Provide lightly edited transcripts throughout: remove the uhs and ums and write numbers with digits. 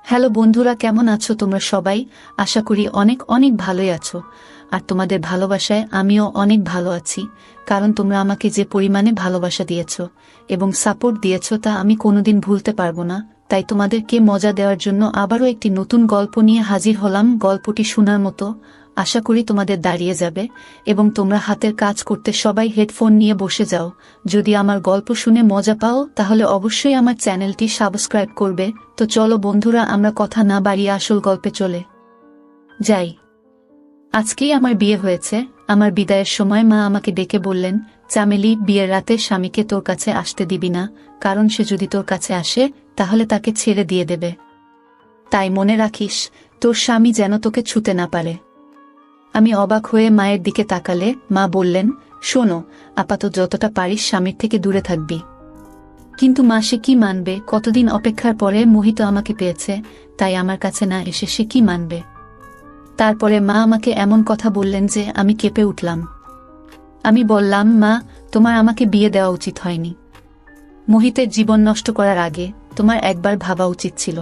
Hello বন্ধুরা, কেমন আছো তোমরা সবাই? আশা করি অনেক অনেক ভালোই আছো। আর তোমাদের ভালোবাসায় আমিও অনেক ভালো আছি, কারণ তোমরা আমাকে যে পরিমাণে ভালোবাসা দিয়েছো এবং সাপোর্ট দিয়েছো তা আমি কোনোদিন ভুলতে পারবো না। তাই তোমাদেরকে মজা দেওয়ার জন্য আবারও একটি নতুন গল্প নিয়ে হাজির হলাম। গল্পটি শোনার মতো, আশা করি তোমাদের দাঁড়িয়ে যাবে এবং তোমরা হাতের কাজ করতে সবাই হেডফোন নিয়ে বসে যাও। যদি আমার গল্প শুনে মজা পাও তাহলে অবশ্যই আমার চ্যানেলটি সাবস্ক্রাইব করবে। তো চলো বন্ধুরা, আমরা কথা না বাড়িয়ে আসল গল্পে চলে যাই। আজকেই আমার বিয়ে হয়েছে। আমার বিদায়ের সময় মা আমাকে ডেকে বললেন, চামেলি, বিয়ের রাতে স্বামীকে তোর কাছে আসতে দিবি না, কারণ সে যদি তোর কাছে আসে তাহলে তাকে ছেড়ে দিয়ে দেবে। তাই মনে রাখিস, তোর স্বামী যেন তোকে ছুতে না পারে। আমি অবাক হয়ে মায়ের দিকে তাকালে মা বললেন, শোনো, আপাতত যতটা পারিস স্বামীর থেকে দূরে থাকবি। কিন্তু মা, সে কি মানবে? কতদিন অপেক্ষার পরে মোহিত আমাকে পেয়েছে, তাই আমার কাছে না এসে সে কি মানবে? তারপরে মা আমাকে এমন কথা বললেন যে আমি কেঁপে উঠলাম। আমি বললাম, মা, তোমার আমাকে বিয়ে দেওয়া উচিত হয়নি। মোহিতের জীবন নষ্ট করার আগে তোমার একবার ভাবা উচিত ছিল।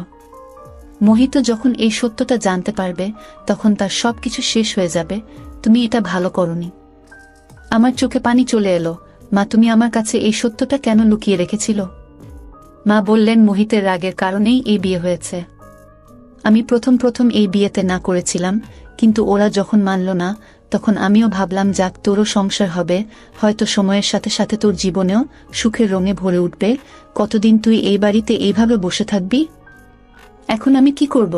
মোহিত যখন এই সত্যটা জানতে পারবে তখন তার সবকিছু শেষ হয়ে যাবে। তুমি এটা ভালো করনি। আমার চোখে পানি চলে এলো। মা, তুমি আমার কাছে এই সত্যটা কেন লুকিয়ে রেখেছিল? মা বললেন, মোহিতের রাগের কারণেই এই বিয়ে হয়েছে। আমি প্রথম এই বিয়েতে না করেছিলাম, কিন্তু ওরা যখন মানল না তখন আমিও ভাবলাম, যাক, তোরও সংসার হবে, হয়তো সময়ের সাথে সাথে তোর জীবনেও সুখের রঙে ভরে উঠবে। কতদিন তুই এই বাড়িতে এইভাবে বসে থাকবি? এখন আমি কি করব?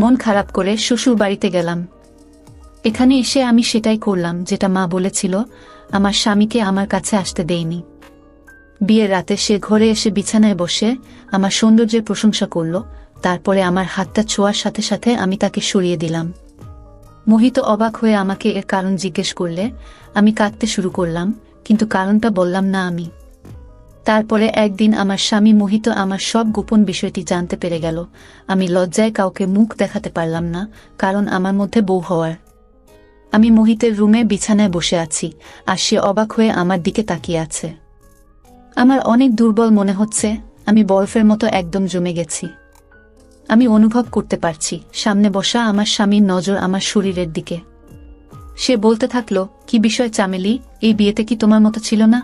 মন খারাপ করে শ্বশুর বাড়িতে গেলাম। এখানে এসে আমি সেটাই করলাম যেটা মা বলেছিল। আমার স্বামীকে আমার কাছে আসতে দেইনি। বিয়ের রাতে সে ঘরে এসে বিছানায় বসে আমার সৌন্দর্যের প্রশংসা করল। তারপরে আমার হাতটা ছোঁয়ার সাথে সাথে আমি তাকে সরিয়ে দিলাম। মোহিত অবাক হয়ে আমাকে এর কারণ জিজ্ঞেস করলে আমি কাঁদতে শুরু করলাম, কিন্তু কারণটা বললাম না আমি। তারপরে একদিন আমার স্বামী মোহিত আমার সব গোপন বিষয়টি জানতে পেরে গেল। আমি লজ্জায় কাউকে মুখ দেখাতে পারলাম না, কারণ আমার মধ্যে বউ হওয়ার। আমি মোহিতের রুমে বিছানায় বসে আছি, আর সে অবাক হয়ে আমার দিকে তাকিয়ে আছে। আমার অনেক দুর্বল মনে হচ্ছে। আমি বরফের মতো একদম জমে গেছি। আমি অনুভব করতে পারছি সামনে বসা আমার স্বামীর নজর আমার শরীরের দিকে। সে বলতে থাকলো, কি বিষয় চামেলি, এই বিয়েতে কি তোমার মতো ছিল না?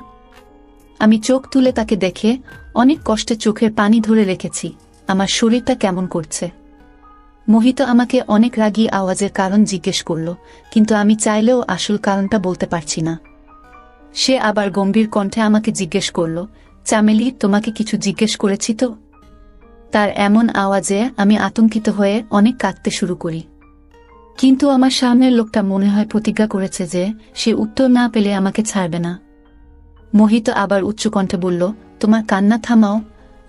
আমি চোখ তুলে তাকে দেখে অনেক কষ্টে চোখের পানি ধরে রেখেছি। আমার শরীরটা কেমন করছে। মোহিত আমাকে অনেক রাগী আওয়াজের কারণ জিজ্ঞেস করল, কিন্তু আমি চাইলেও আসল কারণটা বলতে পারছি না। সে আবার গম্ভীর কণ্ঠে আমাকে জিজ্ঞেস করল, চামেলি, তোমাকে কিছু জিজ্ঞেস করেছি তো? তার এমন আওয়াজে আমি আতঙ্কিত হয়ে অনেক কাঁদতে শুরু করি। কিন্তু আমার সামনের লোকটা মনে হয় প্রতিজ্ঞা করেছে যে সে উত্তর না পেলে আমাকে ছাড়বে না। মোহিত আবার উচ্চকণ্ঠে বলল, তোমার কান্না থামাও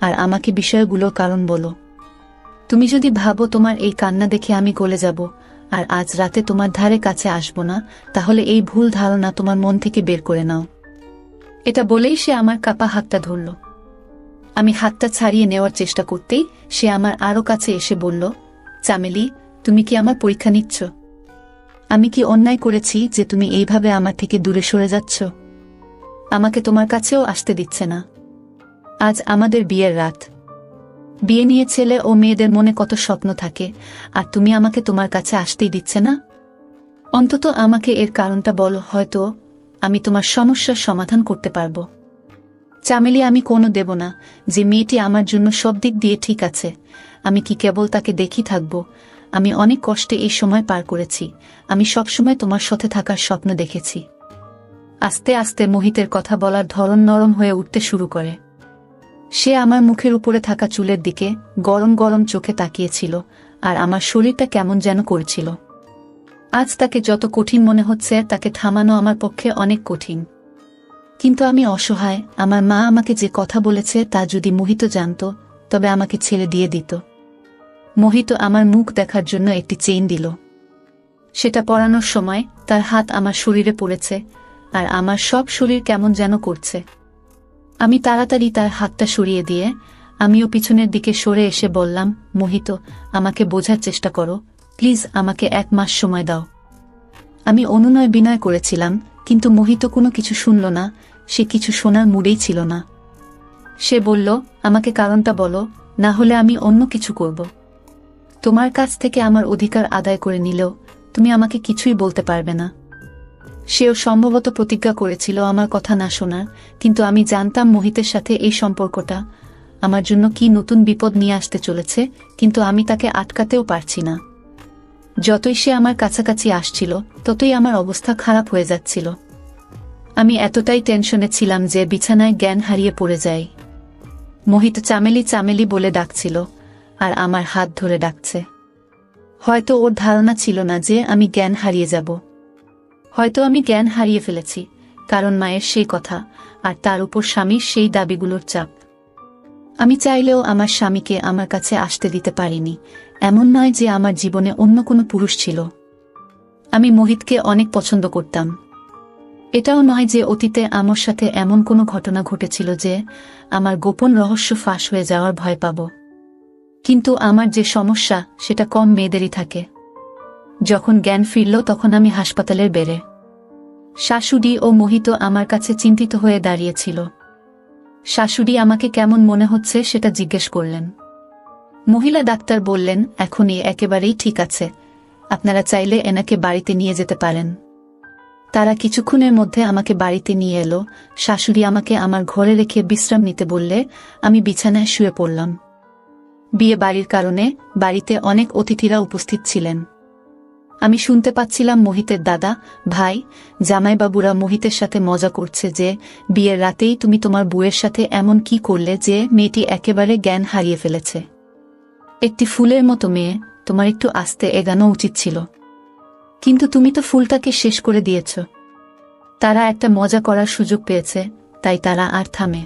আর আমাকে বিষয়গুলোর কারণ বলো। তুমি যদি ভাবো তোমার এই কান্না দেখে আমি গলে যাব আর আজ রাতে তোমার ধারে কাছে আসব না, তাহলে এই ভুল ধারণা তোমার মন থেকে বের করে নাও। এটা বলেই সে আমার কাপা হাতটা ধরল। আমি হাতটা ছাড়িয়ে নেওয়ার চেষ্টা করতেই সে আমার আরো কাছে এসে বলল, চামেলি, তুমি কি আমার পরীক্ষা নিচ্ছ? আমি কি অন্যায় করেছি যে তুমি এইভাবে আমার থেকে দূরে সরে যাচ্ছ? আমাকে তোমার কাছেও আসতে দিচ্ছে না। আজ আমাদের বিয়ের রাত। বিয়ে নিয়ে ছেলে ও মেয়েদের মনে কত স্বপ্ন থাকে, আর তুমি আমাকে তোমার কাছে আসতেই দিচ্ছে না। অন্তত আমাকে এর কারণটা বলো, হয়তো আমি তোমার সমস্যার সমাধান করতে পারবো। চামেলি, আমি কোনো দেব না। যে মেয়েটি আমার জন্য সব দিক দিয়ে ঠিক আছে, আমি কি কেবল তাকে দেখি থাকবো? আমি অনেক কষ্টে এই সময় পার করেছি। আমি সবসময় তোমার সাথে থাকার স্বপ্ন দেখেছি। আস্তে আস্তে মোহিতের কথা বলার ধরন নরম হয়ে উঠতে শুরু করে। সে আমার মুখের উপরে থাকা চুলের দিকে গরম গরম চোখে তাকিয়েছিল, আর আমার শরীরটা কেমন যেন করছিল। আজ তাকে যত কঠিন মনে হচ্ছে, তাকে থামানো আমার পক্ষে অনেক কঠিন। কিন্তু আমি অসহায়। আমার মা আমাকে যে কথা বলেছে তা যদি মোহিত জানত, তবে আমাকে ছেড়ে দিয়ে দিত। মোহিত আমার মুখ দেখার জন্য একটি চেইন দিল। সেটা পরানোর সময় তার হাত আমার শরীরে পড়েছে, আর আমার সব শরীর কেমন যেন করছে। আমি তাড়াতাড়ি তার হাতটা সরিয়ে দিয়ে আমিও পিছনের দিকে সরে এসে বললাম, মোহিত, আমাকে বোঝার চেষ্টা করো, প্লিজ, আমাকে 1 মাস সময় দাও। আমি অনুনয় বিনয় করেছিলাম, কিন্তু মোহিত কোনো কিছু শুনল না। সে কিছু শোনার মুডেই ছিল না। সে বলল, আমাকে কারণটা বলো, না হলে আমি অন্য কিছু করব। তোমার কাছ থেকে আমার অধিকার আদায় করে নিলেও তুমি আমাকে কিছুই বলতে পারবে না। সেও সম্ভবত প্রতিজ্ঞা করেছিল আমার কথা না শোনার, কিন্তু আমি জানতাম মোহিতের সাথে এই সম্পর্কটা আমার জন্য কি নতুন বিপদ নিয়ে আসতে চলেছে, কিন্তু আমি তাকে আটকাতেও পারছি না। যতই সে আমার কাছাকাছি আসছিল ততই আমার অবস্থা খারাপ হয়ে যাচ্ছিল। আমি এতটাই টেনশনে ছিলাম যে বিছানায় জ্ঞান হারিয়ে পড়ে যাই। মোহিত চামেলি চামেলি বলে ডাকছিল আর আমার হাত ধরে ডাকছে। হয়তো ওর ধারণা ছিল না যে আমি জ্ঞান হারিয়ে যাব। হয়তো আমি জ্ঞান হারিয়ে ফেলেছি, কারণ মায়ের সেই কথা আর তার উপর স্বামীর সেই দাবিগুলোর চাপ। আমি চাইলেও আমার স্বামীকে আমার কাছে আসতে দিতে পারিনি। এমন নয় যে আমার জীবনে অন্য কোনো পুরুষ ছিল। আমি মোহিতকে অনেক পছন্দ করতাম। এটাও নয় যে অতীতে আমার সাথে এমন কোনো ঘটনা ঘটেছিল যে আমার গোপন রহস্য ফাঁস হয়ে যাওয়ার ভয় পাব। কিন্তু আমার যে সমস্যা সেটা কম মেয়েদেরই থাকে। যখন জ্ঞান ফিরল তখন আমি হাসপাতালের বেড়ে। শাশুড়ি ও মোহিত আমার কাছে চিন্তিত হয়ে দাঁড়িয়েছিল। শাশুড়ি আমাকে কেমন মনে হচ্ছে সেটা জিজ্ঞেস করলেন। মহিলা ডাক্তার বললেন, এখনই একেবারেই ঠিক আছে, আপনারা চাইলে এনাকে বাড়িতে নিয়ে যেতে পারেন। তারা কিছুক্ষণের মধ্যে আমাকে বাড়িতে নিয়ে এলো। শাশুড়ি আমাকে আমার ঘরে রেখে বিশ্রাম নিতে বললে আমি বিছানায় শুয়ে পড়লাম। বিয়ে বাড়ির কারণে বাড়িতে অনেক অতিথিরা উপস্থিত ছিলেন। আমি শুনতে পাচ্ছিলাম মোহিতের দাদা, ভাই, জামাইবাবুরা মোহিতের সাথে মজা করছে যে বিয়ের রাতেই তুমি তোমার বউয়ের সাথে এমন কি করলে যে মেয়েটি একেবারে জ্ঞান হারিয়ে ফেলেছে। একটি ফুলের মতো মেয়ে, তোমার একটু আস্তে এগানো উচিত ছিল, কিন্তু তুমি তো ফুলটাকে শেষ করে দিয়েছ। তারা একটা মজা করার সুযোগ পেয়েছে, তাই তারা আর থামে।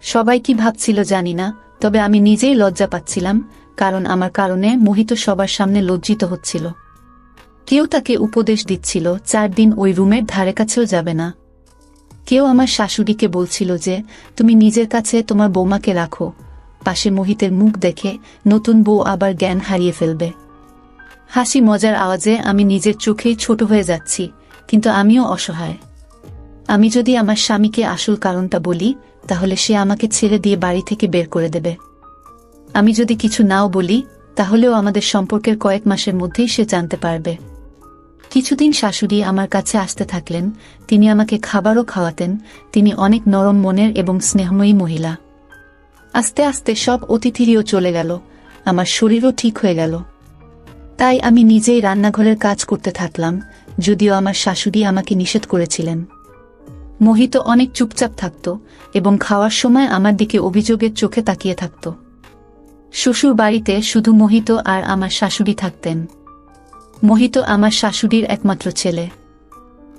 সবাই কি ভাবছিল জানি না, তবে আমি নিজেই লজ্জা পাচ্ছিলাম, কারণ আমার কারণে মোহিত সবার সামনে লজ্জিত হচ্ছিল। কেউ তাকে উপদেশ দিচ্ছিল 4 দিন ওই রুমের ধারে কাছেও যাবে না। কেউ আমার শাশুড়িকে বলছিল যে তুমি নিজের কাছে তোমার বৌমাকে রাখো, পাশে মোহিতের মুখ দেখে নতুন বউ আবার জ্ঞান হারিয়ে ফেলবে। হাসি মজার আওয়াজে আমি নিজের চোখেই ছোট হয়ে যাচ্ছি, কিন্তু আমিও অসহায়। আমি যদি আমার স্বামীকে আসল কারণটা বলি তাহলে সে আমাকে ছেড়ে দিয়ে বাড়ি থেকে বের করে দেবে। আমি যদি কিছু নাও বলি তাহলেও আমাদের সম্পর্কের কয়েক মাসের মধ্যেই সে জানতে পারবে। কিছুদিন শাশুড়ি আমার কাছে আসতে থাকলেন। তিনি আমাকে খাবারও খাওয়াতেন। তিনি অনেক নরম মনের এবং স্নেহময়ী মহিলা। আস্তে আস্তে সব অতিথিরিও চলে গেল, আমার শরীরও ঠিক হয়ে গেল। তাই আমি নিজেই রান্নাঘরের কাজ করতে থাকলাম, যদিও আমার শাশুড়ি আমাকে নিষেধ করেছিলেন। মোহিত অনেক চুপচাপ থাকত এবং খাওয়ার সময় আমার দিকে অভিযোগের চোখে তাকিয়ে থাকত। শ্বশুর বাড়িতে শুধু মোহিত আর আমার শাশুড়ি থাকতেন। মোহিত আমার শাশুড়ির একমাত্র ছেলে।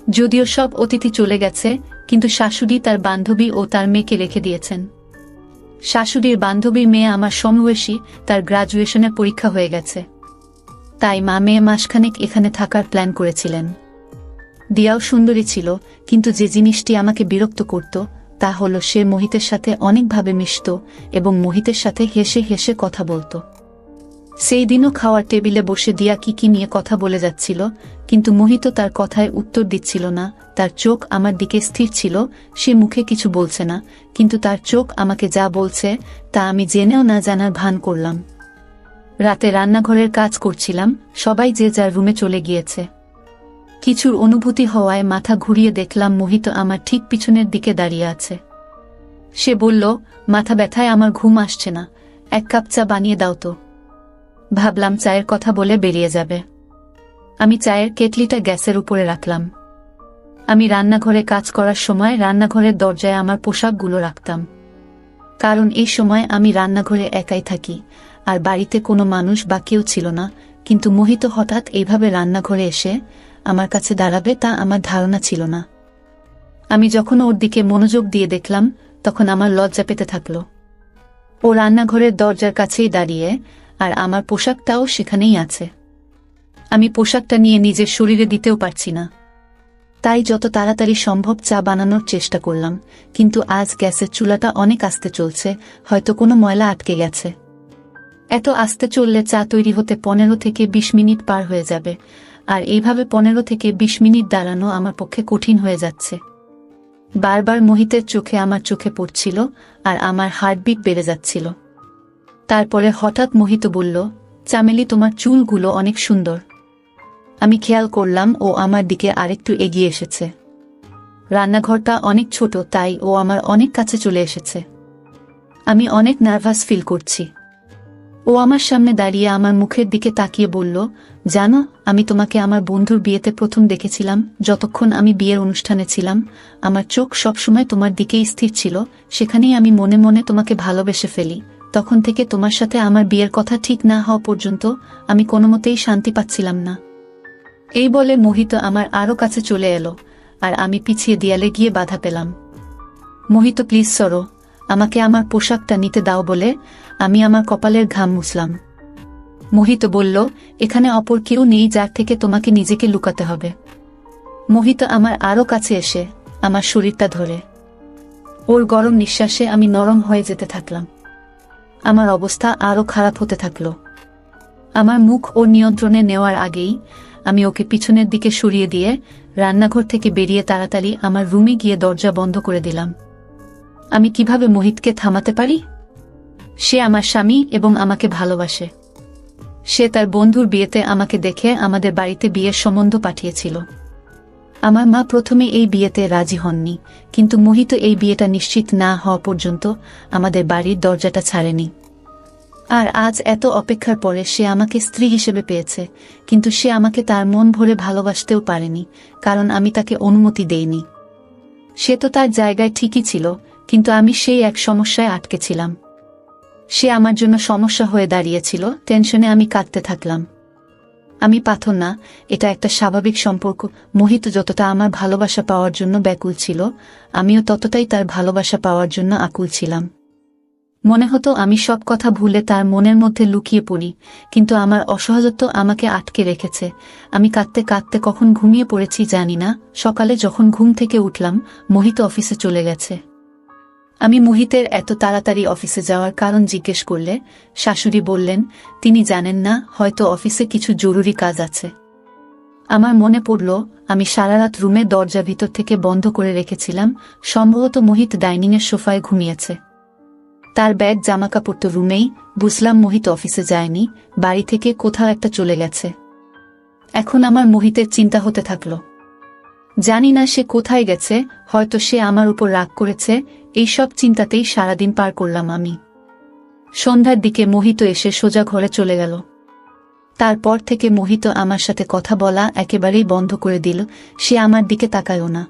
যদিও সব অতিথি চলে গেছে, কিন্তু শাশুড়ি তার বান্ধবী ও তার মেয়েকে রেখে দিয়েছেন। শাশুড়ির বান্ধবীর মেয়ে আমার সমবয়সী, তার গ্রাজুয়েশনের পরীক্ষা হয়ে গেছে। তাই মা মেয়ে মাসখানেক এখানে থাকার প্ল্যান করেছিলেন। দিয়াও সুন্দরী ছিল, কিন্তু যে জিনিসটি আমাকে বিরক্ত করত তা হল সে মোহিতের সাথে অনেকভাবে মিশত এবং মোহিতের সাথে হেসে হেসে কথা বলত। সেই দিনও খাওয়ার টেবিলে বসে দিয়া কি নিয়ে কথা বলে যাচ্ছিল, কিন্তু মোহিত তার কথায় উত্তর দিচ্ছিল না। তার চোখ আমার দিকে স্থির ছিল। সে মুখে কিছু বলছে না, কিন্তু তার চোখ আমাকে যা বলছে তা আমি জেনেও না জানার ভান করলাম। রাতে রান্নাঘরের কাজ করছিলাম, সবাই যে যার রুমে চলে গিয়েছে। কিছুর অনুভূতি হওয়ায় মাথা ঘুরিয়ে দেখলাম মোহিত আমার ঠিক পিছনের দিকে দাঁড়িয়ে আছে। সে বলল, মাথা ব্যথায় আমার ঘুম আসছে না, 1 কাপ চা বানিয়ে দাও তো। ভাবলাম চায়ের কথা বলে বেরিয়ে যাবে। আমি চায়ের কেটলিটা গ্যাসের উপরে রাখলাম। আমি রান্নাঘরে কাজ করার সময় রান্নাঘরের দরজায় আমার পোশাকগুলো রাখতাম, কারণ এই সময় আমি রান্নাঘরে একাই থাকি আর বাড়িতে কোনো মানুষ বা কেউ ছিল না। কিন্তু মোহিত হঠাৎ এইভাবে রান্নাঘরে এসে আমার কাছে দাঁড়াবে তা আমার ধারণা ছিল না। আমি যখন ওর দিকে মনোযোগ দিয়ে দেখলাম তখন আমার লজ্জা পেতে থাকলো। ও রান্নাঘরের দরজার কাছেই দাঁড়িয়ে, আর আমার পোশাকটাও সেখানেই আছে। আমি পোশাকটা নিয়ে নিজের শরীরে দিতেও পারছি না, তাই যত তাড়াতাড়ি সম্ভব চা বানানোর চেষ্টা করলাম। কিন্তু আজ গ্যাসের চুলাটা অনেক আস্তে চলছে, হয়তো কোনো ময়লা আটকে গেছে। এত আস্তে চললে চা তৈরি হতে 15 থেকে 20 মিনিট পার হয়ে যাবে, আর এইভাবে 15 থেকে 20 মিনিট দাঁড়ানো আমার পক্ষে কঠিন হয়ে যাচ্ছে। বারবার মোহিতের চোখে আমার চোখে পড়ছিল আর আমার হার্টবিট বেড়ে যাচ্ছিল। তারপরে হঠাৎ মোহিত বলল, চামেলি, তোমার চুলগুলো অনেক সুন্দর। আমি খেয়াল করলাম ও আমার দিকে আরেকটু এগিয়ে এসেছে। রান্নাঘরটা অনেক ছোট, তাই ও আমার অনেক কাছে চলে এসেছে। আমি অনেক নার্ভাস ফিল করছি। ও আমার সামনে দাঁড়িয়ে আমার মুখের দিকে তাকিয়ে বলল, জানো, আমি তোমাকে আমার বন্ধুর বিয়েতে প্রথম দেখেছিলাম। যতক্ষণ আমি বিয়ের অনুষ্ঠানে ছিলাম, আমার চোখ সবসময় তোমার দিকেই স্থির ছিল। সেখানেই আমি মনে মনে তোমাকে ভালোবেসে ফেলি। তখন থেকে তোমার সাথে আমার বিয়ের কথা ঠিক না হওয়া পর্যন্ত আমি কোনোমতেই শান্তি পাচ্ছিলাম না। এই বলে মোহিত আমার আরও কাছে চলে এলো, আর আমি পিছিয়ে দেয়ালে গিয়ে বাধা পেলাম। মোহিত, প্লিজ সরো, আমাকে আমার পোশাকটা নিতে দাও বলে আমি আমার কপালের ঘাম মুছলাম। মোহিত বলল, এখানে অপর কেউ নেই যার থেকে তোমাকে নিজেকে লুকাতে হবে। মোহিত আমার আরও কাছে এসে আমার শরীরটা ধরে। ওর গরম নিঃশ্বাসে আমি নরম হয়ে যেতে থাকলাম। আমার অবস্থা আরও খারাপ হতে থাকল। আমার মুখ ওর নিয়ন্ত্রণে নেওয়ার আগেই আমি ওকে পিছনের দিকে সরিয়ে দিয়ে রান্নাঘর থেকে বেরিয়ে তাড়াতাড়ি আমার রুমে গিয়ে দরজা বন্ধ করে দিলাম। আমি কিভাবে মোহিতকে থামাতে পারি? সে আমার স্বামী এবং আমাকে ভালোবাসে। সে তার বন্ধুর বিয়েতে আমাকে দেখে আমাদের বাড়িতে বিয়ের সম্বন্ধ পাঠিয়েছিল। আমার মা প্রথমে এই বিয়েতে রাজি হননি, কিন্তু মোহিত এই বিয়েটা নিশ্চিত না হওয়া পর্যন্ত আমাদের বাড়ির দরজাটা ছাড়েনি। আর আজ এত অপেক্ষার পরে সে আমাকে স্ত্রী হিসেবে পেয়েছে, কিন্তু সে আমাকে তার মন ভরে ভালোবাসতেও পারেনি, কারণ আমি তাকে অনুমতি দেইনি। সে তো তার জায়গায় ঠিকই ছিল, কিন্তু আমি সেই এক সমস্যায় আটকে ছিলাম। সে আমার জন্য সমস্যা হয়ে দাঁড়িয়েছিল। টেনশনে আমি কাঁদতে থাকলাম। আমি পাথর না, এটা একটা স্বাভাবিক সম্পর্ক। মোহিত যতটা আমার ভালোবাসা পাওয়ার জন্য ব্যাকুল ছিল, আমিও ততটাই তার ভালোবাসা পাওয়ার জন্য আকুল ছিলাম। মনে হতো আমি সব কথা ভুলে তার মনের মধ্যে লুকিয়ে পড়ি, কিন্তু আমার অসহজত্ব আমাকে আটকে রেখেছে। আমি কাঁদতে কাঁদতে কখন ঘুমিয়ে পড়েছি জানি না। সকালে যখন ঘুম থেকে উঠলাম, মোহিত অফিসে চলে গেছে। আমি মোহিতের এত তাড়াতাড়ি অফিসে যাওয়ার কারণ জিজ্ঞেস করলে শাশুড়ি বললেন, তিনি জানেন না, হয়তো অফিসে কিছু জরুরি কাজ আছে। আমার মনে পড়ল আমি সারারাত রুমে দরজা ভিতর থেকে বন্ধ করে রেখেছিলাম। সম্ভবত মোহিত ডাইনিংয়ের সোফায় ঘুমিয়েছে। তার ব্যাগ জামাকাপড় তো রুমেই। বুঝলাম মোহিত অফিসে যায়নি, বাড়ি থেকে কোথাও একটা চলে গেছে। এখন আমার মোহিতের চিন্তা হতে থাকল। জানি না সে কোথায় গেছে, হয়তো সে আমার উপর রাগ করেছে। এইসব চিন্তাতেই সারাদিন পার করলাম আমি। সন্ধ্যার দিকে মোহিত এসে সোজা ঘরে চলে গেল। তারপর থেকে মোহিত আমার সাথে কথা বলা একেবারেই বন্ধ করে দিল। সে আমার দিকে তাকায়ও না।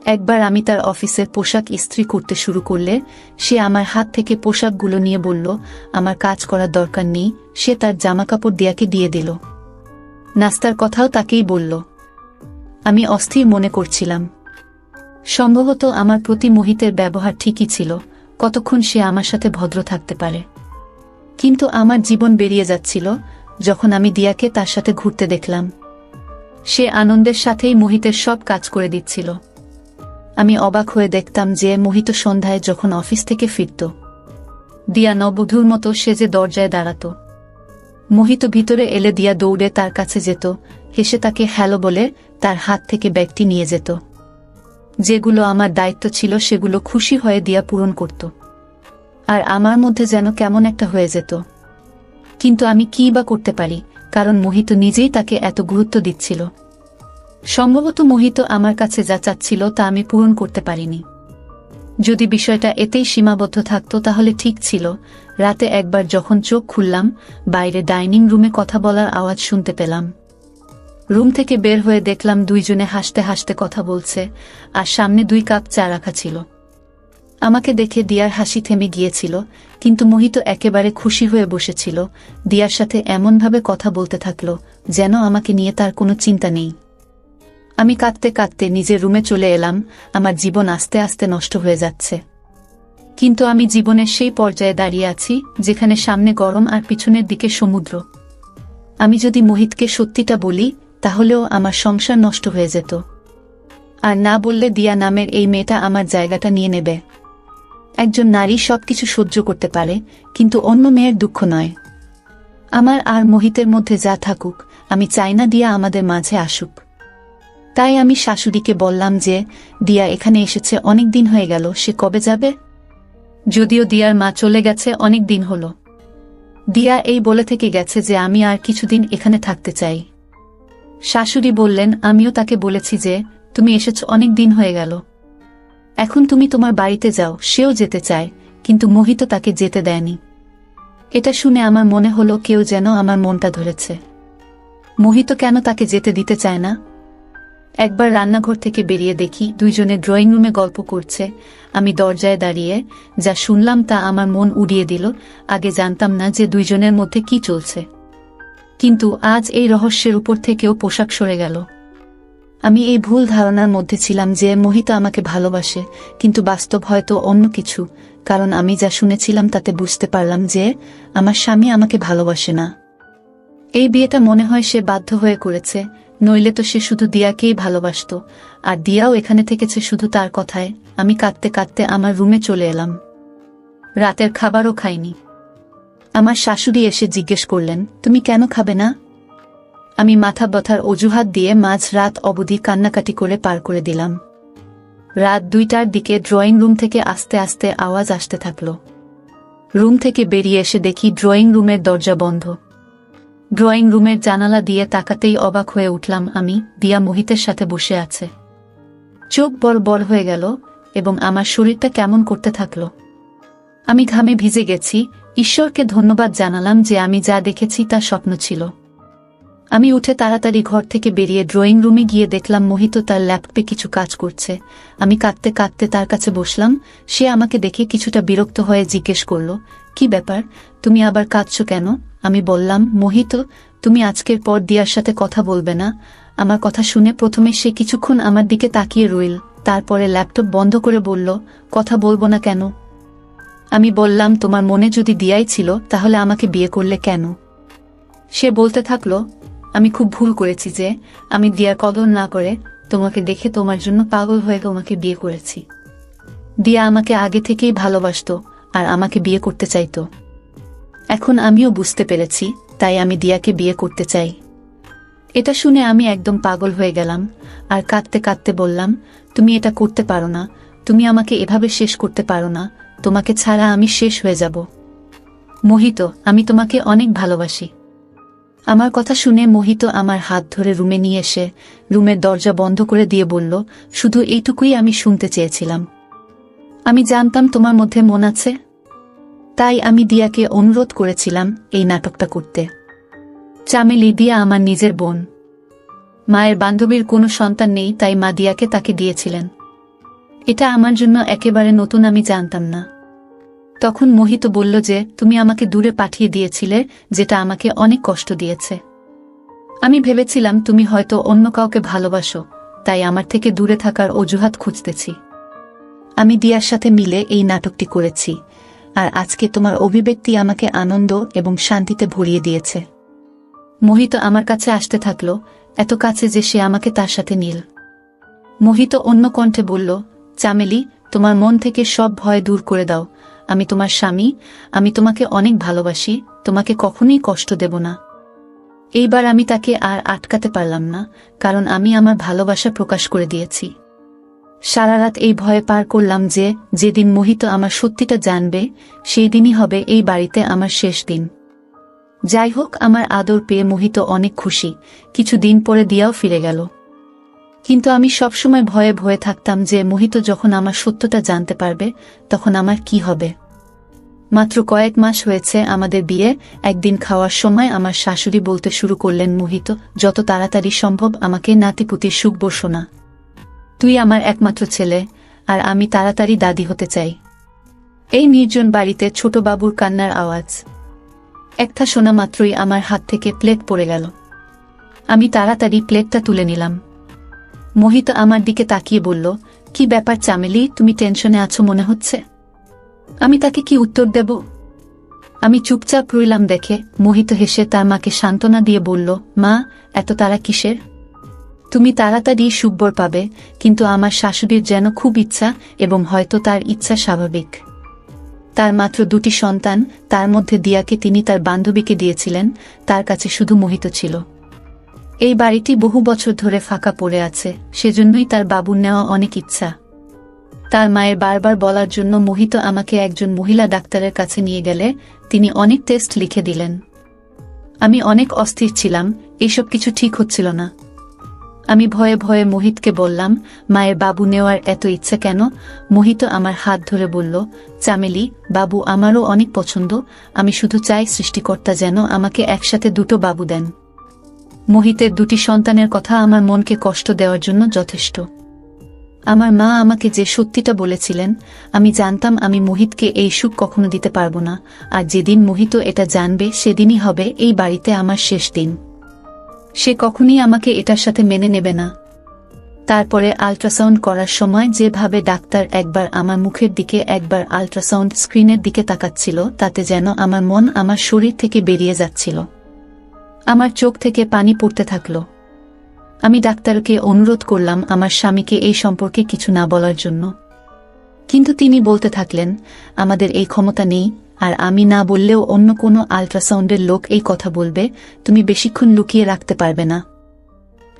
একবার আমি তার অফিসের পোশাক ইস্ত্রি করতে শুরু করলে সে আমার হাত থেকে পোশাকগুলো নিয়ে বলল, আমার কাজ করার দরকার নেই। সে তার জামাকাপড় দিয়াকে দিয়ে দিল। নাস্তার কথাও তাকেই বলল। আমি অস্থির মনে করছিলাম। সম্ভবত আমার প্রতি মোহিতের ব্যবহার ঠিকই ছিল। কতক্ষণ সে আমার সাথে ভদ্র থাকতে পারে? কিন্তু আমার জীবন বেরিয়ে যাচ্ছিল যখন আমি দিয়াকে তার সাথে ঘুরতে দেখলাম। সে আনন্দের সাথেই মোহিতের সব কাজ করে দিচ্ছিল। আমি অবাক হয়ে দেখতাম যে মোহিত সন্ধ্যায় যখন অফিস থেকে ফিরত, দিয়া নববধূর মতো সেজে দরজায় দাঁড়াত। মোহিত ভিতরে এলে দিয়া দৌড়ে তার কাছে যেত, হেসে তাকে হ্যালো বলে তার হাত থেকে ব্যাগটি নিয়ে যেত। যেগুলো আমার দায়িত্ব ছিল সেগুলো খুশি হয়ে দিয়া পূরণ করত। আর আমার মধ্যে যেন কেমন একটা হয়ে যেত। কিন্তু আমি কী বা করতে পারি, কারণ মোহিত নিজেই তাকে এত গুরুত্ব দিচ্ছিল। সম্ভবত মোহিত আমার কাছে যা চাচ্ছিল তা আমি পূরণ করতে পারিনি। যদি বিষয়টা এতেই সীমাবদ্ধ থাকত তাহলে ঠিক ছিল। রাতে একবার যখন চোখ খুললাম, বাইরে ডাইনিং রুমে কথা বলার আওয়াজ শুনতে পেলাম। রুম থেকে বের হয়ে দেখলাম দুইজনে হাসতে হাসতে কথা বলছে, আর সামনে 2 কাপ চা রাখা ছিল। আমাকে দেখে দিয়ার হাসি থেমে গিয়েছিল, কিন্তু মোহিত একেবারে খুশি হয়ে বসেছিল। দিয়ার সাথে এমনভাবে কথা বলতে থাকল যেন আমাকে নিয়ে তার কোনো চিন্তা নেই। আমি কাঁদতে কাঁদতে নিজের রুমে চলে এলাম। আমার জীবন আস্তে আস্তে নষ্ট হয়ে যাচ্ছে। কিন্তু আমি জীবনের সেই পর্যায়ে দাঁড়িয়ে আছি যেখানে সামনে গরম আর পিছনের দিকে সমুদ্র। আমি যদি মোহিতকে সত্যিটা বলি তাহলেও আমার সংসার নষ্ট হয়ে যেত। আর না বললে দিয়া নামের এই মেয়েটা আমার জায়গাটা নিয়ে নেবে। একজন নারী সবকিছু সহ্য করতে পারে, কিন্তু অন্য মেয়ের দুঃখ নয়। আমার আর মোহিতের মধ্যে যা থাকুক, আমি চাই না দিয়া আমাদের মাঝে আসুক। তাই আমি শাশুড়িকে বললাম যে দিয়া এখানে এসেছে অনেক দিন হয়ে গেল, সে কবে যাবে? যদিও দিয়ার মা চলে গেছে অনেক দিন হলো। দিয়া এই বলে থেকে গেছে যে আমি আর কিছুদিন এখানে থাকতে চাই। শাশুড়ি বললেন, আমিও তাকে বলেছি যে তুমি এসেছ অনেক দিন হয়ে গেল, এখন তুমি তোমার বাড়িতে যাও। সেও যেতে চায়, কিন্তু মোহিত তাকে যেতে দেয়নি। এটা শুনে আমার মনে হলো কেউ যেন আমার মনটা ধরেছে। মোহিত কেন তাকে যেতে দিতে চায় না? একবার রান্নাঘর থেকে বেরিয়ে দেখি দুইজনে ড্রয়িং রুমে গল্প করছে। আমি দরজায় দাঁড়িয়ে যা শুনলাম তা আমার মন উড়িয়ে দিল। আগে জানতাম না যে দুইজনের মধ্যে কি চলছে, কিন্তু আজ এই রহস্যের উপর থেকেও পোশাক সরে গেল। আমি এই ভুল ধারণার মধ্যে ছিলাম যে মোহিত আমাকে ভালোবাসে, কিন্তু বাস্তব হয়তো অন্য কিছু। কারণ আমি যা শুনেছিলাম তাতে বুঝতে পারলাম যে আমার স্বামী আমাকে ভালোবাসে না। এই বিয়েটা মনে হয় সে বাধ্য হয়ে করেছে, নইলে তো সে শুধু দিয়াকেই ভালোবাসত, আর দিয়াও এখানে থেকেছে শুধু তার কথায়। আমি কাঁদতে কাঁদতে আমার রুমে চলে এলাম। রাতের খাবারও খাইনি। আমার শাশুড়ি এসে জিজ্ঞেস করলেন, তুমি কেন খাবে না? আমি মাথা ব্যথার অজুহাত দিয়ে মাঝ রাত অবধি কান্নাকাটি করে পার করে দিলাম। রাত 2টার দিকে ড্রয়িং রুম থেকে আস্তে আস্তে আওয়াজ আসতে থাকল। রুম থেকে বেরিয়ে এসে দেখি ড্রয়িং রুমের দরজা বন্ধ। ড্রয়িং রুমের জানালা দিয়ে তাকাতেই অবাক হয়ে উঠলাম আমি। দিয়া মোহিতের সাথে বসে আছে। চোখ বড় বড় হয়ে গেল এবং আমার শরীরটা কেমন করতে থাকল। আমি ঘামে ভিজে গেছি। ঈশ্বরকে ধন্যবাদ জানালাম যে আমি যা দেখেছি তা স্বপ্ন ছিল। আমি উঠে তাড়াতাড়ি ঘর থেকে বেরিয়ে ড্রয়িং রুমে গিয়ে দেখলাম মোহিত তার ল্যাপটপে কিছু কাজ করছে। আমি কাঁদতে কাঁদতে তার কাছে বসলাম। সে আমাকে দেখে কিছুটা বিরক্ত হয়ে জিজ্ঞেস করল, কি ব্যাপার, তুমি আবার কাঁদছো কেন? আমি বললাম, মোহিত, তুমি আজকের পর দিয়ার সাথে কথা বলবে না। আমার কথা শুনে প্রথমে সে কিছুক্ষণ আমার দিকে তাকিয়ে রইল, তারপরে ল্যাপটপ বন্ধ করে বলল, কথা বলবো না কেন? আমি বললাম, তোমার মনে যদি দিয়াই ছিল তাহলে আমাকে বিয়ে করলে কেন? সে বলতে থাকলো, আমি খুব ভুল করেছি যে আমি দিয়ার কদর না করে তোমাকে দেখে তোমার জন্য পাগল হয়ে তোমাকে বিয়ে করেছি। দিয়া আমাকে আগে থেকেই ভালোবাসতো আর আমাকে বিয়ে করতে চাইতো। এখন আমিও বুঝতে পেরেছি, তাই আমি দিয়াকে বিয়ে করতে চাই। এটা শুনে আমি একদম পাগল হয়ে গেলাম আর কাঁদতে কাঁদতে বললাম, তুমি এটা করতে পারো না, তুমি আমাকে এভাবে শেষ করতে পারো না, তোমাকে ছাড়া আমি শেষ হয়ে যাব। মোহিত, আমি তোমাকে অনেক ভালোবাসি। আমার কথা শুনে মোহিত আমার হাত ধরে রুমে নিয়ে এসে রুমের দরজা বন্ধ করে দিয়ে বলল, শুধু এইটুকুই আমি শুনতে চেয়েছিলাম। আমি জানতাম তোমার মধ্যে মন আছে, তাই আমি দিয়াকে অনুরোধ করেছিলাম এই নাটকটা করতে। চামেলি, দিয়া আমার নিজের বোন। মায়ের বান্ধবীর কোনো সন্তান নেই, তাই মা দিয়াকে তাকে দিয়েছিলেন। এটা আমার জন্য একেবারে নতুন, আমি জানতাম না। তখন মোহিত বলল যে তুমি আমাকে দূরে পাঠিয়ে দিয়েছিলে, যেটা আমাকে অনেক কষ্ট দিয়েছে। আমি ভেবেছিলাম তুমি হয়তো অন্য কাউকে ভালোবাসো, তাই আমার থেকে দূরে থাকার অজুহাত খুঁজতেছি। আমি দিয়ার সাথে মিলে এই নাটকটি করেছি, আর আজকে তোমার অভিব্যক্তি আমাকে আনন্দ এবং শান্তিতে ভরিয়ে দিয়েছে। মোহিত আমার কাছে আসতে থাকল, এত কাছে যে সে আমাকে তার সাথে নিল। মোহিত অন্য কণ্ঠে বলল, চামেলি, তোমার মন থেকে সব ভয় দূর করে দাও। আমি তোমার স্বামী, আমি তোমাকে অনেক ভালোবাসি, তোমাকে কখনোই কষ্ট দেব না। এইবার আমি তাকে আর আটকাতে পারলাম না, কারণ আমি আমার ভালোবাসা প্রকাশ করে দিয়েছি। সারা রাত এই ভয়ে পার করলাম যে যেদিন মোহিত আমার সত্যিটা জানবে সেই দিনই হবে এই বাড়িতে আমার শেষ দিন। যাই হোক, আমার আদর পেয়ে মোহিত অনেক খুশি। কিছুদিন পরে দিয়াও ফিরে গেল, কিন্তু আমি সবসময় ভয়ে ভয়ে থাকতাম যে মোহিত যখন আমার সত্যটা জানতে পারবে তখন আমার কি হবে। মাত্র কয়েক মাস হয়েছে আমাদের বিয়ে। একদিন খাওয়ার সময় আমার শাশুড়ি বলতে শুরু করলেন, মোহিত, যত তাড়াতাড়ি সম্ভব আমাকে নাতিপুতির সুখ বসো না। তুই আমার একমাত্র ছেলে, আর আমি তাড়াতাড়ি দাদি হতে চাই। এই নির্জন বাড়িতে ছোট বাবুর কান্নার আওয়াজ একটা শোনা মাত্রই আমার হাত থেকে প্লেট পড়ে গেল। আমি তাড়াতাড়ি প্লেটটা তুলে নিলাম। মোহিত আমার দিকে তাকিয়ে বলল, কি ব্যাপার চামেলি, তুমি টেনশনে আছো মনে হচ্ছে। আমি তাকে কি উত্তর দেব? আমি চুপচাপ রইলাম দেখে মোহিত হেসে তার মাকে সান্ত্বনা দিয়ে বলল, মা, এত তাড়া কিসের? তুমি তাড়াতাড়ি সুখবর পাবে, কিন্তু আমার শাশুড়ির যেন খুব ইচ্ছা, এবং হয়তো তার ইচ্ছা স্বাভাবিক। তার মাত্র 2টি সন্তান, তার মধ্যে দিয়াকে তিনি তার বান্ধবীকে দিয়েছিলেন, তার কাছে শুধু মোহিত ছিল। এই বাড়িটি বহু বছর ধরে ফাঁকা পড়ে আছে, সেজন্যই তার বাবুর নেওয়া অনেক ইচ্ছা। তার মায়ের বারবার বলার জন্য মোহিত আমাকে একজন মহিলা ডাক্তারের কাছে নিয়ে গেলে তিনি অনেক টেস্ট লিখে দিলেন। আমি অনেক অস্থির ছিলাম, এসব কিছু ঠিক হচ্ছিল না। আমি ভয়ে ভয়ে মোহিতকে বললাম, মায়ের বাবু নেওয়ার এত ইচ্ছা কেন? মোহিত আমার হাত ধরে বলল, চামেলি, বাবু আমারও অনেক পছন্দ, আমি শুধু চাই সৃষ্টিকর্তা যেন আমাকে একসাথে দুটো বাবু দেন। মোহিতের দুটি সন্তানের কথা আমার মনকে কষ্ট দেওয়ার জন্য যথেষ্ট। আমার মা আমাকে যে সত্যিটা বলেছিলেন, আমি জানতাম আমি মোহিতকে এই সুখ কখনো দিতে পারব না, আর যেদিন মোহিত এটা জানবে সেদিনই হবে এই বাড়িতে আমার শেষ দিন। সে কখনই আমাকে এটার সাথে মেনে নেবে না। তারপরে আল্ট্রাসাউন্ড করার সময় যেভাবে ডাক্তার একবার আমার মুখের দিকে একবার আল্ট্রাসাউন্ড স্ক্রিনের দিকে তাকাচ্ছিল, তাতে যেন আমার মন আমার শরীর থেকে বেরিয়ে যাচ্ছিল। আমার চোখ থেকে পানি পড়তে থাকল। আমি ডাক্তারকে অনুরোধ করলাম আমার স্বামীকে এই সম্পর্কে কিছু না বলার জন্য, কিন্তু তিনি বলতে থাকলেন, আমাদের এই ক্ষমতা নেই, আর আমি না বললেও অন্য কোনো আল্ট্রাসাউন্ডের লোক এই কথা বলবে, তুমি বেশিক্ষণ লুকিয়ে রাখতে পারবে না।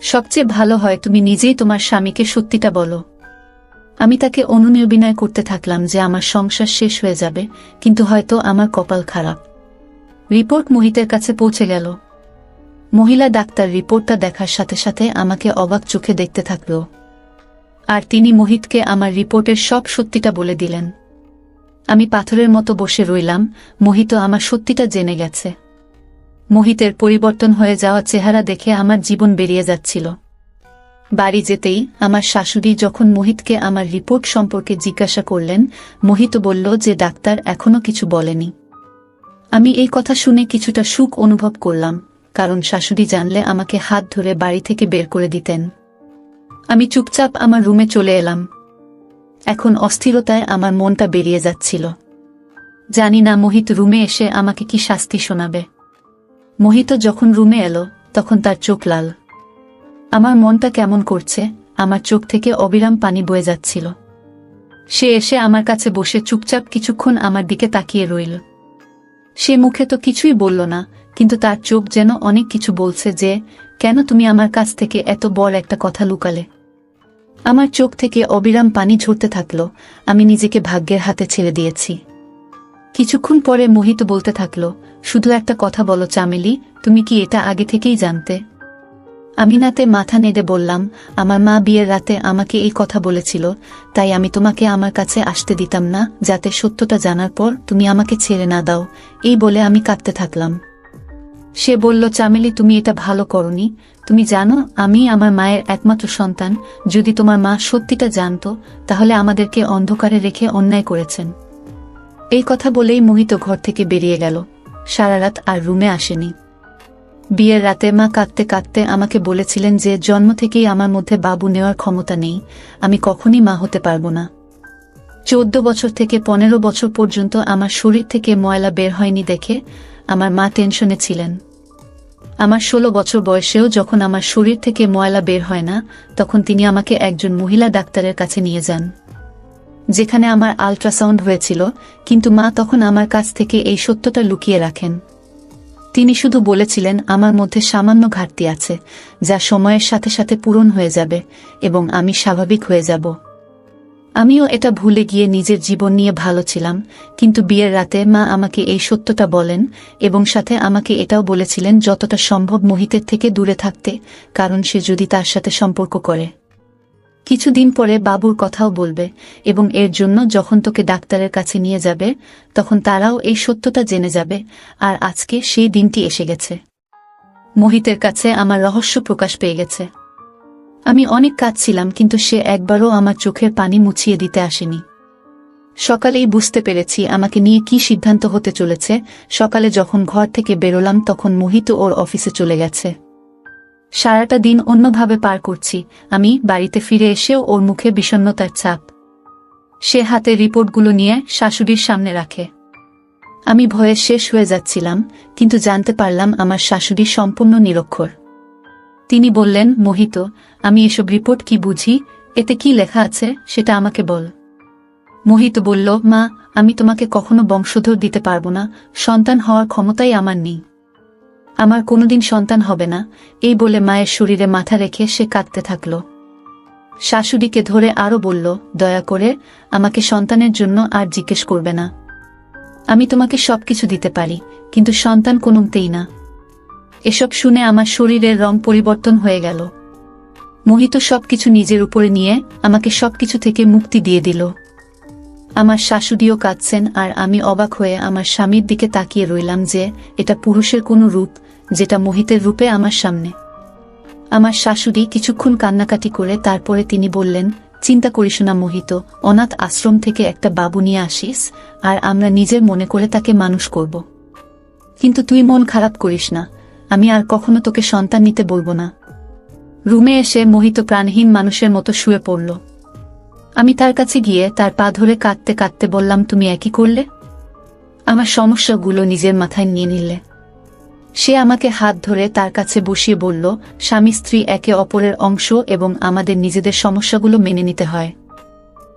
সবচেয়ে ভালো হয় তুমি নিজেই তোমার স্বামীকে সত্যিটা বলো। আমি তাকে অনুনির্বিনয় করতে থাকলাম যে আমার সংসার শেষ হয়ে যাবে, কিন্তু হয়তো আমার কপাল খারাপ। রিপোর্ট মোহিতের কাছে পৌঁছে গেল। মহিলা ডাক্তার রিপোর্টটা দেখার সাথে সাথে আমাকে অবাক চোখে দেখতে থাকল, আর তিনি মোহিতকে আমার রিপোর্টের সব সত্যিটা বলে দিলেন। আমি পাথরের মতো বসে রইলাম, মোহিত আমার সত্যিটা জেনে গেছে। মোহিতের পরিবর্তন হয়ে যাওয়া চেহারা দেখে আমার জীবন বেরিয়ে যাচ্ছিল। বাড়ি যেতেই আমার শাশুড়ি যখন মোহিতকে আমার রিপোর্ট সম্পর্কে জিজ্ঞাসা করলেন, মোহিত বলল যে ডাক্তার এখনো কিছু বলেনি। আমি এই কথা শুনে কিছুটা সুখ অনুভব করলাম, কারণ শাশুড়ি জানলে আমাকে হাত ধরে বাড়ি থেকে বের করে দিতেন। আমি চুপচাপ আমার রুমে চলে এলাম। এখন অস্থিরতায় আমার মনটা বেরিয়ে যাচ্ছিল। জানি না মোহিত রুমে এসে আমাকে কি শাস্তি শোনাবে। মোহিত যখন রুমে এলো তখন তার চোখ লাল। আমার মনটা কেমন করছে, আমার চোখ থেকে অবিরাম পানি বয়ে যাচ্ছিল। সে এসে আমার কাছে বসে চুপচাপ কিছুক্ষণ আমার দিকে তাকিয়ে রইল। সে মুখে তো কিছুই বলল না, কিন্তু তার চোখ যেন অনেক কিছু বলছে, যে কেন তুমি আমার কাছ থেকে এত বড় একটা কথা লুকালে। আমার চোখ থেকে অবিরাম পানি ঝরতে থাকল। আমি নিজেকে ভাগ্যের হাতে ছেড়ে দিয়েছি। কিছুক্ষণ পরে মোহিত বলতে থাকল, শুধু একটা কথা বলো চামেলি, তুমি কি এটা আগে থেকেই জানতে? আমি নাতে মাথা নেড়ে বললাম, আমার মা বিয়ের রাতে আমাকে এই কথা বলেছিল, তাই আমি তোমাকে আমার কাছে আসতে দিতাম না, যাতে সত্যটা জানার পর তুমি আমাকে ছেড়ে না দাও। এই বলে আমি কাঁদতে থাকলাম। সে বলল, চামেলি তুমি এটা ভালো করনি। তুমি জানো আমি আমার মায়ের একমাত্র সন্তান। যদি তোমার মা সত্যিটা জানতো তাহলে আমাদেরকে অন্ধকারে রেখে অন্যায় করেছেন। এই কথা বলেই মোহিত ঘর থেকে বেরিয়ে গেল। সারা রাত আর রুমে আসেনি। বিয়ের রাতে মা কাঁদতে কাঁদতে আমাকে বলেছিলেন যে জন্ম থেকেই আমার মধ্যে বাবু নেওয়ার ক্ষমতা নেই, আমি কখনই মা হতে পারবো না। 14 বছর থেকে 15 বছর পর্যন্ত আমার শরীর থেকে ময়লা বের হয়নি দেখে আমার মা টেনশনে ছিলেন। আমার 16 বছর বয়সেও যখন আমার শরীর থেকে ময়লা বের হয় না, তখন তিনি আমাকে একজন মহিলা ডাক্তারের কাছে নিয়ে যান, যেখানে আমার আল্ট্রাসাউন্ড হয়েছিল, কিন্তু মা তখন আমার কাছ থেকে এই সত্যটা লুকিয়ে রাখেন। তিনি শুধু বলেছিলেন আমার মধ্যে সামান্য ঘাটতি আছে, যা সময়ের সাথে সাথে পূরণ হয়ে যাবে এবং আমি স্বাভাবিক হয়ে যাব। আমিও এটা ভুলে গিয়ে নিজের জীবন নিয়ে ভালো ছিলাম, কিন্তু বিয়ের রাতে মা আমাকে এই সত্যটা বলেন এবং সাথে আমাকে এটাও বলেছিলেন যতটা সম্ভব মোহিতের থেকে দূরে থাকতে, কারণ সে যদি তার সাথে সম্পর্ক করে কিছুদিন পরে বাবুর কথাও বলবে, এবং এর জন্য যখন তোকে ডাক্তারের কাছে নিয়ে যাবে তখন তারাও এই সত্যটা জেনে যাবে। আর আজকে সেই দিনটি এসে গেছে। মোহিতের কাছে আমার রহস্য প্রকাশ পেয়ে গেছে। আমি অনেক কাঁদছিলাম, কিন্তু সে একবারও আমার চোখের পানি মুছিয়ে দিতে আসেনি। সকালেই বুঝতে পেরেছি আমাকে নিয়ে কি সিদ্ধান্ত হতে চলেছে। সকালে যখন ঘর থেকে বেরোলাম তখন মোহিত ওর অফিসে চলে গেছে। সারাটা দিন অন্যভাবে পার করছি। আমি বাড়িতে ফিরে এসেও ওর মুখে বিষণ্ণতার ছাপ। সে হাতে রিপোর্টগুলো নিয়ে শাশুড়ির সামনে রাখে। আমি ভয়ে শেষ হয়ে যাচ্ছিলাম, কিন্তু জানতে পারলাম আমার শাশুড়ি সম্পূর্ণ নিরক্ষর। তিনি বললেন, মোহিত, আমি এসব রিপোর্ট কি বুঝি, এতে কি লেখা আছে সেটা আমাকে বল। মোহিত বলল, মা, আমি তোমাকে কখনো বংশধর দিতে পারবো না, সন্তান হওয়ার ক্ষমতাই আমার নেই, আমার কোনোদিন সন্তান হবে না। এই বলে মায়ের শরীরে মাথা রেখে সে কাঁদতে থাকল। শাশুড়িকে ধরে আরও বলল, দয়া করে আমাকে সন্তানের জন্য আর জিজ্ঞেস করবে না। আমি তোমাকে সবকিছু দিতে পারি, কিন্তু সন্তান কোনোমতেই না। এসব শুনে আমার শরীরের রং পরিবর্তন হয়ে গেল। মোহিত সবকিছু নিজের উপরে নিয়ে আমাকে সবকিছু থেকে মুক্তি দিয়ে দিল। আমার শাশুড়িও কাঁদছেন, আর আমি অবাক হয়ে আমার স্বামীর দিকে তাকিয়ে রইলাম যে এটা পুরুষের কোনো রূপ, যেটা মোহিতের রূপে আমার সামনে। আমার শাশুড়ি কিছুক্ষণ কান্নাকাটি করে তারপরে তিনি বললেন, চিন্তা করিস না মোহিত, অনাথ আশ্রম থেকে একটা বাবু নিয়ে আসিস, আর আমরা নিজের মনে করে তাকে মানুষ করব। কিন্তু তুই মন খারাপ করিস না, আমি আর কখনো তোকে সন্তান নিতে বলবো না। রুমে এসে মোহিত প্রাণহীন মানুষের মতো শুয়ে পড়ল। আমি তার কাছে গিয়ে তার পা ধরে কাঁদতে কাঁদতে বললাম, তুমি একই করলে? আমার সমস্যাগুলো নিজের মাথায় নিয়ে নিলে। সে আমাকে হাত ধরে তার কাছে বসিয়ে বলল, স্বামী স্ত্রী একে অপরের অংশ এবং আমাদের নিজেদের সমস্যাগুলো মেনে নিতে হয়।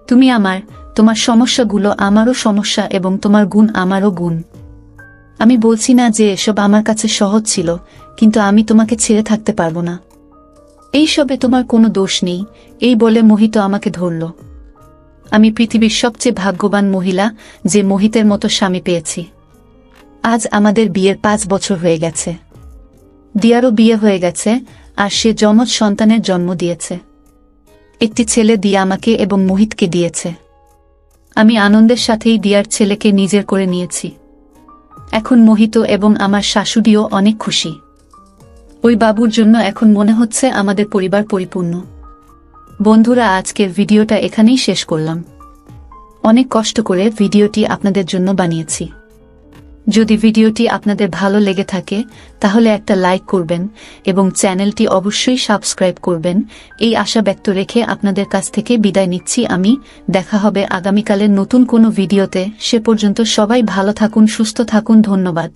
তুমি আমার, তোমার সমস্যাগুলো আমারও সমস্যা এবং তোমার গুণ আমারও গুণ। আমি বলছি না যে এসব আমার কাছে সহজ ছিল, কিন্তু আমি তোমাকে ছেড়ে থাকতে পারবো না। এইসবে তোমার কোনো দোষ নেই। এই বলে মোহিত আমাকে ধরল। আমি পৃথিবীর সবচেয়ে ভাগ্যবান মহিলা যে মোহিতের মতো স্বামী পেয়েছি। আজ আমাদের বিয়ের 5 বছর হয়ে গেছে। দিয়ারও বিয়ে হয়ে গেছে, আর সে যমজ সন্তানের জন্ম দিয়েছে। একটি ছেলে দিয়া আমাকে এবং মোহিতকে দিয়েছে। আমি আনন্দের সাথেই দিয়ার ছেলেকে নিজের করে নিয়েছি। এখন মোহিত এবং আমার শাশুড়িও অনেক খুশি। ওই বাবুর জন্য এখন মনে হচ্ছে আমাদের পরিবার পরিপূর্ণ। বন্ধুরা, আজকের ভিডিওটা এখানেই শেষ করলাম। অনেক কষ্ট করে ভিডিওটি আপনাদের জন্য বানিয়েছি। যদি ভিডিওটি আপনাদের ভালো লেগে থাকে তাহলে একটা লাইক করবেন এবং চ্যানেলটি অবশ্যই সাবস্ক্রাইব করবেন। এই আশা ব্যক্ত রেখে আপনাদের কাছ থেকে বিদায় নিচ্ছি আমি। দেখা হবে আগামীকালের নতুন কোনো ভিডিওতে। সে পর্যন্ত সবাই ভালো থাকুন, সুস্থ থাকুন। ধন্যবাদ।